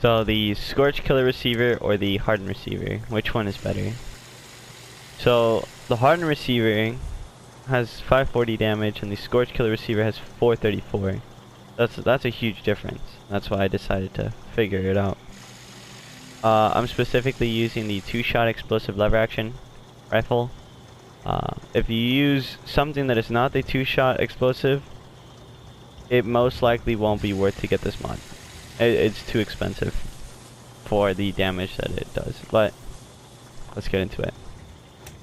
So the Scorched Killer receiver or the Hardened receiver, which one is better? So the Hardened receiver has 540 damage and the Scorched Killer receiver has 434. That's a huge difference. That's why I decided to figure it out. I'm specifically using the 2-shot explosive lever action rifle. If you use something that is not the 2-shot explosive, it most likely won't be worth to get this mod. It's too expensive for the damage that it does. But let's get into it.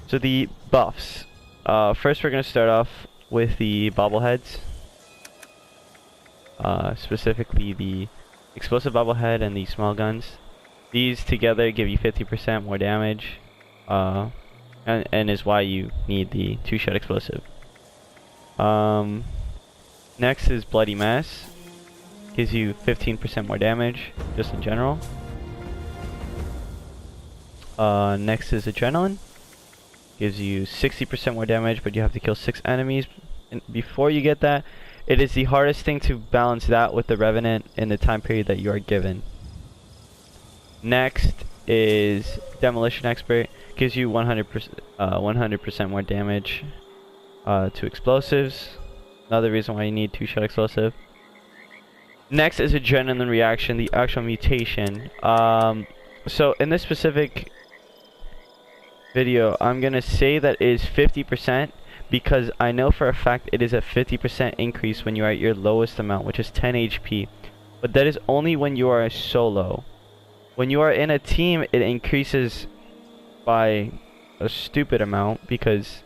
So the buffs. First we're going to start off with the bobbleheads. Specifically the explosive bobblehead and the small guns. These together give you 50% more damage. And is why you need the 2-shot explosive. Next is Bloody Mess. Gives you 15% more damage, just in general. Next is Adrenaline. Gives you 60% more damage, but you have to kill 6 enemies. And before you get that, it is the hardest thing to balance that with the Revenant in the time period that you are given. Next is Demolition Expert. Gives you 100% more damage to explosives. Another reason why you need 2-shot explosive. Next is Adrenaline Reaction, the actual mutation. So in this specific video, I'm gonna say that it is 50% because I know for a fact it is a 50% increase when you are at your lowest amount, which is 10 HP. But that is only when you are a solo. When you are in a team, it increases by a stupid amount because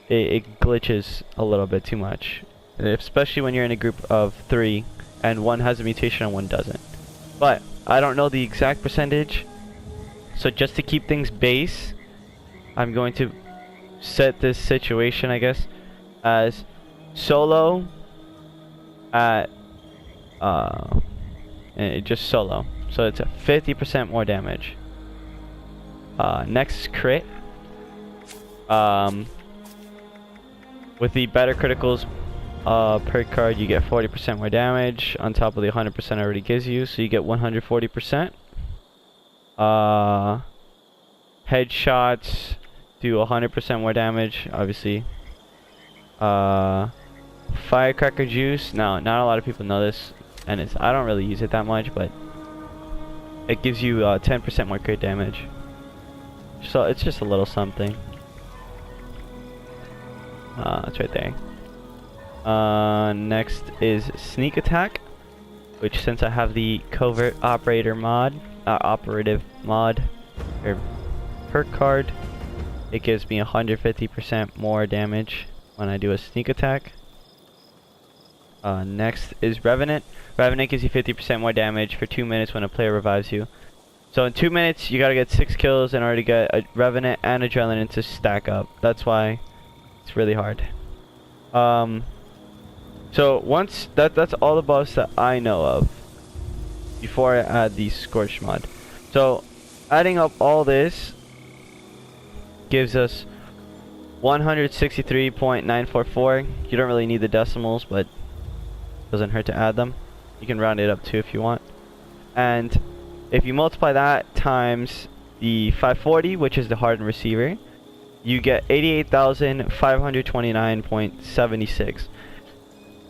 it glitches a little bit too much, especially when you're in a group of 3 and one has a mutation and one doesn't. But I don't know the exact percentage, so just to keep things base, I'm going to set this situation, I guess, as solo at just solo, so it's a 50% more damage. Next is crit. With the better criticals per card, you get 40% more damage on top of the 100% already gives you, so you get 140%. Headshots do 100% more damage, obviously. Firecracker juice. Now, not a lot of people know this, and I don't really use it that much, but it gives you 10% more crit damage. So it's just a little something. It's right there. Next is Sneak Attack, which, since I have the Covert Operator mod, operative mod, or perk card, it gives me 150% more damage when I do a sneak attack. Next is Revenant. Revenant gives you 50% more damage for 2 minutes when a player revives you. So in 2 minutes, you gotta get 6 kills in order to get a Revenant and Adrenaline to stack up. That's why it's really hard. So once that's all the buffs that I know of before I add the Scorched mod. So adding up all this gives us 163.944. You don't really need the decimals, but doesn't hurt to add them. You can round it up too if you want. And if you multiply that times the 540, which is the Hardened receiver, you get 88,529.76.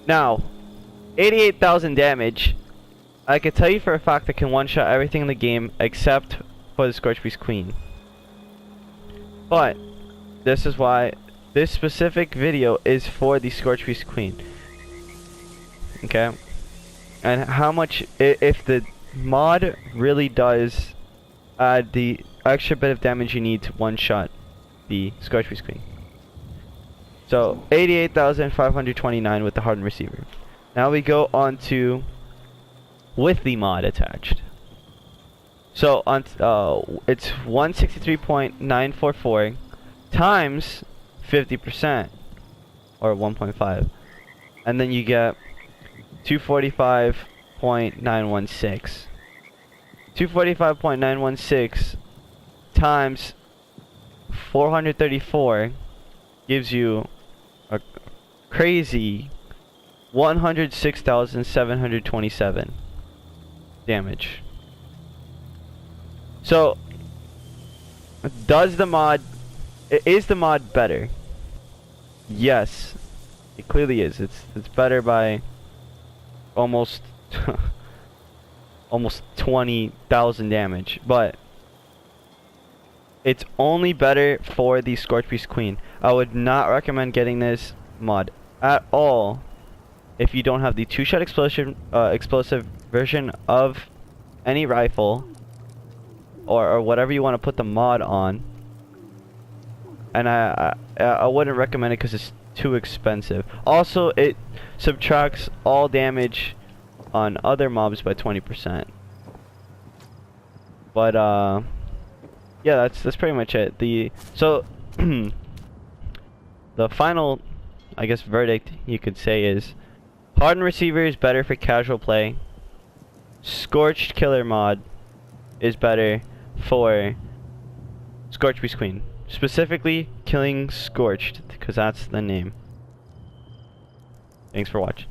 Now, 88,000 damage, I can tell you for a fact I can one-shot everything in the game except for the Scorched Beast Queen. But this is why this specific video is for the Scorched Beast Queen. Okay? And how much, if the mod really does add the extra bit of damage you need to one-shot the Scorched Beast Queen. So 88,529 with the Hardened receiver. Now we go on to with the mod attached. So on it's 163.944 times 50%, or 1.5, and then you get 245.916. 245.916 times 434 gives you a crazy 106,727 damage. So, is the mod better? Yes, it clearly is. It's better by almost almost 20,000 damage, but it's only better for the Scorched Beast Queen. I would not recommend getting this mod at all if you don't have the two-shot explosive version of any rifle or whatever you want to put the mod on. And I wouldn't recommend it because it's too expensive. Also, it subtracts all damage on other mobs by 20%. But yeah, that's pretty much it. The final, I guess, verdict you could say is Hardened Receiver is better for casual play. Scorched Killer mod is better for Scorched Beast Queen. Specifically, killing Scorched, because that's the name. Thanks for watching.